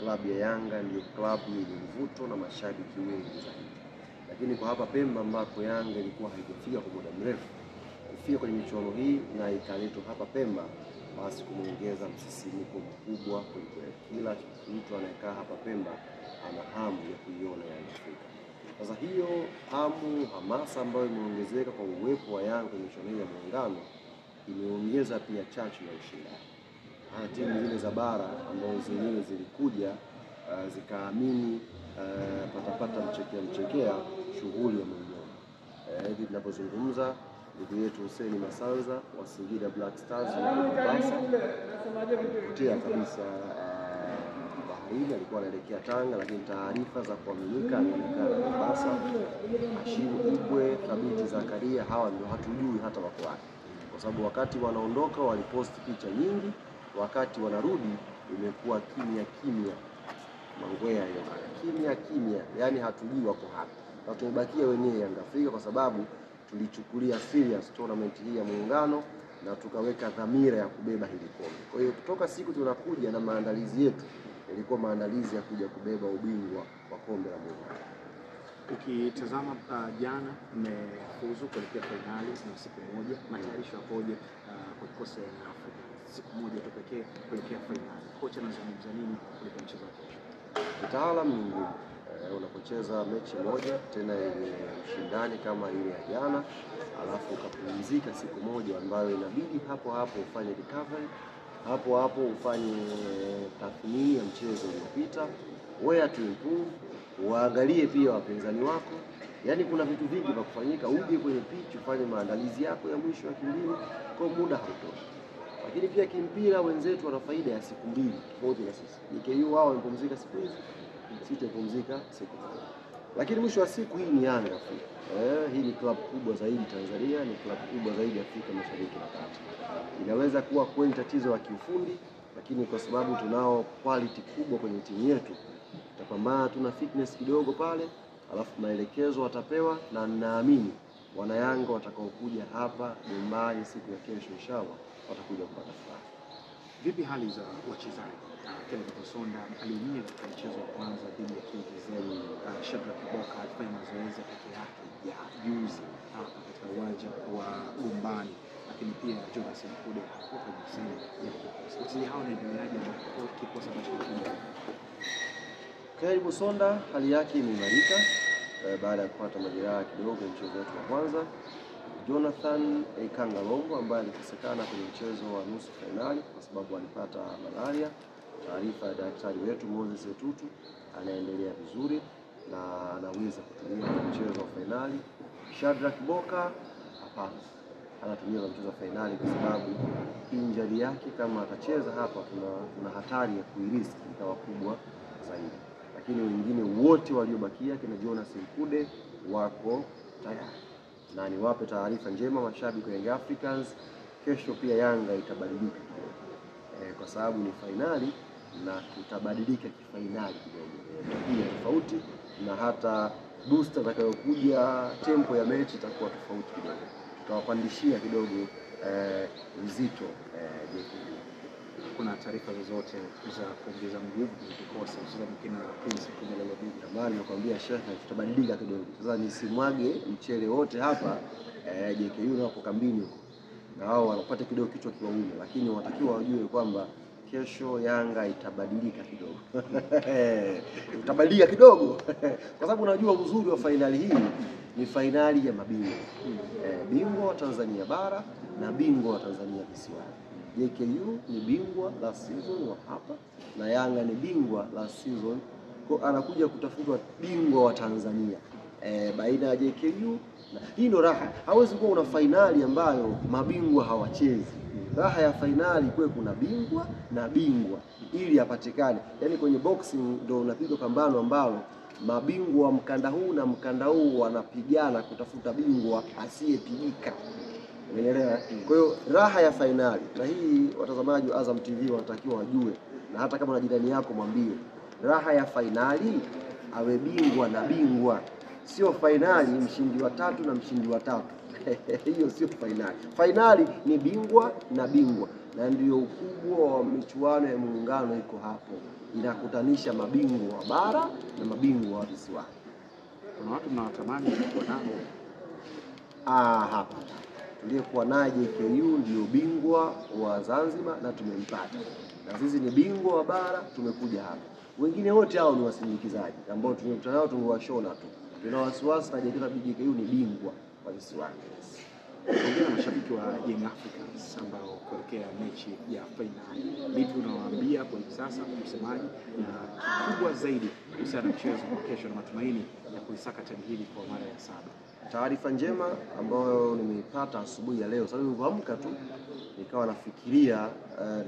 klabu ya Yanga ndio klabu yenye mvuto na mashabiki wengi zaidi. Lakini kwa hapa Pemba ambako Yanga ilikuwa haijafika kwa muda mrefu, kufika kwenye michuano hii na ikaletwa hapa Pemba, basi kumeongeza msisimko mkubwa kwelikweli. Kila mtu anayekaa hapa Pemba ana hamu ya kuiona Yanga Afrika. Sasa hiyo hamu, hamasa ambayo imeongezeka kwa uwepo wa Yanga kwenye michuano hii ya Muungano imeongeza pia chachu ya ushindani. Timu zile za bara ambazo zenyewe zilikuja zikaamini patapata mchekea shughuli ya Muungano. Hivi tunapozungumza, ndugu yetu Hussein Masanza wa Singida Black Stars na Mombasa kutia kabisa baharini, alikuwa anaelekea Tanga, lakini taarifa za kuaminika anaonekana Mombasa. Hashim Ibwe, Thabiti Zakaria, hawa ndio hatujui hata wako wapi, kwa sababu wakati wanaondoka waliposti picha nyingi, wakati wanarudi imekuwa kimya. Mangwea hiyo kimya, yani hatujui wako hapa. Na tumebakia wenyewe Yanga Afrika kwa sababu tulichukulia serious tournament hii ya Muungano na tukaweka dhamira ya kubeba hili kombe. Kwa hiyo kutoka siku tunakuja na maandalizi yetu ilikuwa maandalizi ya kuja kubeba ubingwa wa kombe la Muungano. Ukitazama jana mmefuzu kuelekea finali na siku moja, matayarisho yapoje kwa kikosi cha Yanga Afrika siku moja tu pekee kuelekea finali? Kocha anazungumza nini kuelekea mchezo wa kesho? Kitaalamu ni ngumu unapocheza mechi moja tena yenye ushindani kama ile ya jana, alafu ukapumzika siku moja ambayo inabidi hapo ufanye recovery, hapo ufanye tathmini ya mchezo uliopita, where to improve, uangalie pia wapinzani wako. Yaani kuna vitu vingi vya kufanyika, uje kwenye pitch ufanye maandalizi yako ya mwisho ya kimbinu, kwa muda hautoshi. Lakini pia kimpira wenzetu wana faida ya siku mbili tofauti na sisi. DKU wao wamepumzika siku hizi, sisi tumepumzika siku moja. Lakini mwisho wa siku hii ni Yanga Afrika. Hii ni klabu kubwa zaidi Tanzania, ni klabu kubwa zaidi Afrika Mashariki na Kati. Inaweza kuwa kweli tatizo la kiufundi, lakini kwa sababu tunao quality kubwa kwenye timu yetu, tutapambana, tuna fitness kidogo pale, alafu maelekezo watapewa, na ninaamini wana Yanga watakaokuja hapa Dubai siku ya kesho inshallah watakuja kupata furaha. Vipi hali za wachezaji? Kennedy Musonda aliumia katika mchezo wa kwanza dhidi ya KVZ. Shadrack Kiboka alifanya mazoezi peke yake ya juzi hapa katika uwanja wa Gombani, lakini pia Jonas Mkude hakuwa kwenye sehemu ya kikosi. Wachezaji hao ni endeleaje na kikosi ambacho kinakuja? Kennedy Musonda hali yake imeimarika baada ya kupata majeraha kidogo mchezo wetu wa kwanza. Jonathan Kangalongo ambaye alikosekana kwenye mchezo wa nusu finali kwa sababu alipata malaria. Taarifa ya daktari wetu Moses Etutu, anaendelea vizuri na anaweza kutumia mchezo wa finali. Shadrack Kiboka hapana, anatumia mchezo wa finali kwa sababu injury yake kama atacheza hapa kuna hatari ya kuiriski ikawa kubwa zaidi. Lakini wengine wote waliobakia kina Jonas Mkude wako tayari. Na niwape taarifa njema mashabiki wa Young Africans, kesho pia Yanga itabadilika kidogo. Kwa sababu ni finali na tutabadilika kifainali kidogo. Hii tofauti na hata booster itakayokuja, tempo ya mechi itakuwa tofauti kidogo. Tutawapandishia kidogo uzito JKU. Kuna taarifa zozote za kuongeza nguvu kwenye kikosi sasa mkina Prince Kumelelo Big? Habari nakwambia Sheikh, tutabadilika kidogo. Sasa nisimwage mchele wote hapa JKU hapo kambini huko. Na wao wanapata kidogo kichwa kiwaume, lakini wanatakiwa wajue kwamba kesho Yanga itabadilika kidogo. Tutabadilika kidogo. Kwa sababu unajua uzuri wa finali hii ni finali ya mabingwa. Bingwa wa Tanzania bara na bingwa wa Tanzania visiwani. JKU ni bingwa la season wa hapa na Yanga ni bingwa la season, kwa anakuja kutafutwa bingwa wa Tanzania baina ya JKU na hii ndo raha. Hawezi kuwa una finali ambayo mabingwa hawachezi. Raha ya finali kwa kuna bingwa na bingwa ili apatikane. Yaani kwenye boxing ndo unapiga pambano ambalo mabingwa wa mkanda huu na mkanda huu wanapigana kutafuta bingwa asiyepigika. Umeelewa? Kwa hiyo raha ya finali, na hii watazamaji wa Azam TV wanatakiwa wajue, na hata kama na jirani yako mwambie, raha ya finali awe bingwa na bingwa, sio finali mshindi wa 3 na mshindi wa 3. Hiyo sio finali. Finali ni bingwa na bingwa. na ndio ukubwa wa michuano ya Muungano iko hapo, inakutanisha mabingwa wa bara na mabingwa wa visiwani. Kuna watu mnawatamani kuwa nao? Hapa tuliyekuwa naye JKU ndio bingwa wa Zanzibar na tumempata, na sisi ni bingwa wa bara, tumekuja hapa. Wengine wote hao ni wasindikizaji ambao tumekutana nao, tungewashona tu. Tuna wasiwasi na JKU ni bingwa wa visiwani. Ongea na mashabiki wa Young Africans ambao kuelekea mechi ya fainali, vipi unawaambia kwa hivi sasa msemaji, na kubwa zaidi kuhusiana na mchezo wa kesho na matumaini ya kuisaka taji hili kwa mara ya 7? Taarifa njema ambayo nimeipata asubuhi ya leo, sababu nilipoamka tu nikawa nafikiria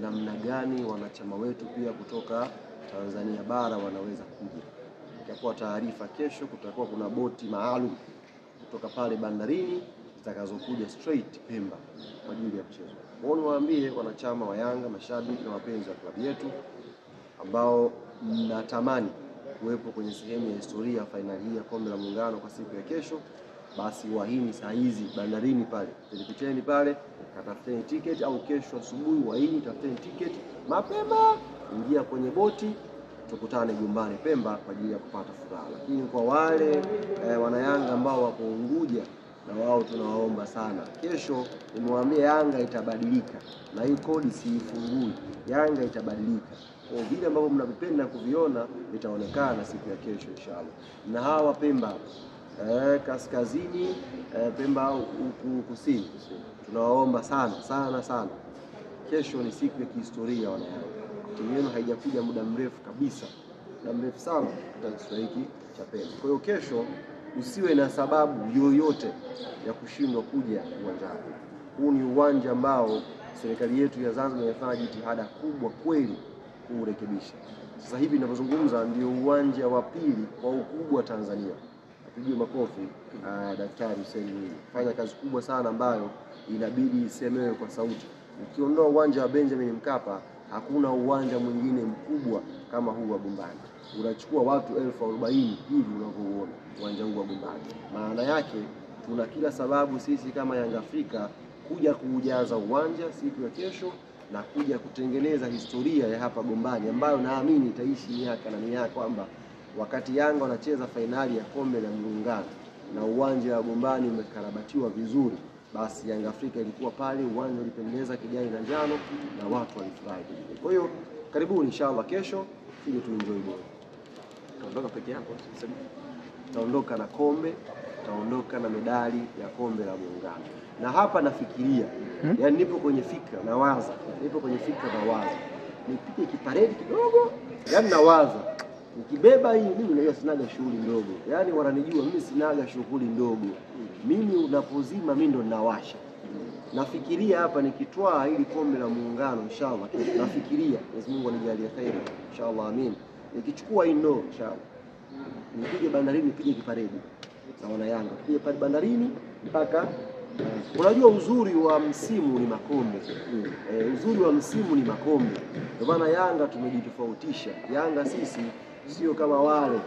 namna gani wanachama wetu pia kutoka Tanzania bara wanaweza kuja. Itakuwa taarifa kesho, kutakuwa kuna boti maalum kutoka pale bandarini zitakazokuja straight Pemba kwa ajili ya mchezo. Wao niwaambie wanachama wa Yanga, mashabiki na wapenzi wa klabu yetu ambao mnatamani kuwepo kwenye sehemu ya historia ya fainali hii ya Kombe la Muungano kwa siku ya kesho, basi wahini saa hizi bandarini pale, telepiteni pale, katafuteni tiketi, au kesho asubuhi wahini tafuteni tiketi mapema, ingia kwenye boti, tukutane Gombani Pemba kwa ajili ya kupata furaha. Lakini kwa wale wanayanga ambao wako Unguja, na wao tunawaomba sana, kesho nimwambia Yanga itabadilika, na hii kodi siifungui. Yanga itabadilika, kwa vile ambavyo mnavipenda kuviona vitaonekana siku ya kesho inshallah. Na hawa Pemba kaskazini, Pemba huku kusini, tunawaomba sana sana sana, kesho ni siku ya kihistoria wanayanga. Timu yenu haijakuja muda mrefu kabisa, muda mrefu sana katika historia hiki cha Pemba. Kwa hiyo kesho usiwe na sababu yoyote ya kushindwa kuja uwanjani. Huu ni uwanja ambao serikali yetu ya Zanzibar imefanya jitihada kubwa kweli kuurekebisha. Sasa hivi ninapozungumza ndio uwanja wa pili kwa ukubwa Tanzania. Apige makofi Daktari Hussein Mwinyi. Fanya kazi kubwa sana ambayo inabidi isemewe kwa sauti. Ukiondoa uwanja wa Benjamin Mkapa, hakuna uwanja mwingine mkubwa kama huu wa Gombani. Unachukua watu 40,000 hivi unavyoona uwanja huu wa Gombani. Maana yake tuna kila sababu sisi kama Yanga Afrika kuja kuujaza uwanja siku ya kesho na kuja kutengeneza historia ya hapa Gombani ambayo naamini itaishi miaka na miaka, kwamba wakati Yanga wanacheza fainali ya Kombe la Muungano na uwanja wa Gombani umekarabatiwa vizuri, basi Yanga Afrika ilikuwa pale, uwanja ulipendeza kijani na njano na watu walifurahi. Kwa hiyo karibuni inshallah kesho tuje tuenjoy bora. Utaondoka peke yako? Taondoka na kombe, taondoka na medali ya Kombe la Muungano. Na hapa nafikiria, yani nipo kwenye fikra nawaza, nipige kiparedi kidogo, yani nawaza nikibeba hii, mimi leo sinaga shughuli ndogo. Yani wananijua mimi sinaga shughuli ndogo. Mimi unapozima mimi ndo ninawasha. Nafikiria hapa nikitwaa hili Kombe la Muungano inshallah, nafikiria Mwenyezi Mungu anijalie khair inshallah, amin. Nikichukua hii ndo inshallah, nipige bandarini, nipige kiparedi na wana Yanga, tupige pale bandarini mpaka unajua uzuri wa msimu ni makombe. Uzuri wa msimu ni makombe. Ndio maana Yanga tumejitofautisha. Yanga sisi sio kama wale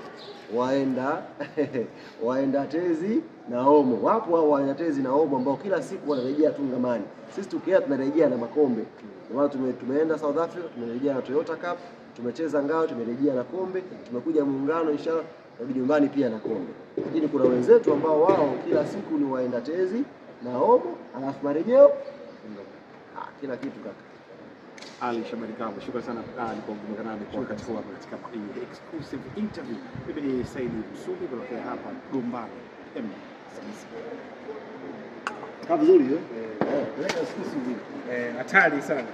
waenda Tezi na Omo. Wapo hao waenda Tezi na Omo ambao kila siku wanarejea tungamani. Sisi tukienda tunarejea na makombe. Ndio maana tumeenda South Africa, tumerejea na Toyota Cup, tumecheza ngao, tumerejea na kombe, tumekuja Muungano inshallah na nyumbani pia na kombe. Lakini kuna wenzetu ambao wao kila siku ni waenda Tezi na Omo, alafu marejeo kila kitu kaka. Ali Shabani Kamwe, shukrani sana kwa kuungana nami kwa wakati huu katika exclusive interview. Mimi ni Said Msubi kutoka hapa Gombani Pemba. Kama vizuri hatari sana.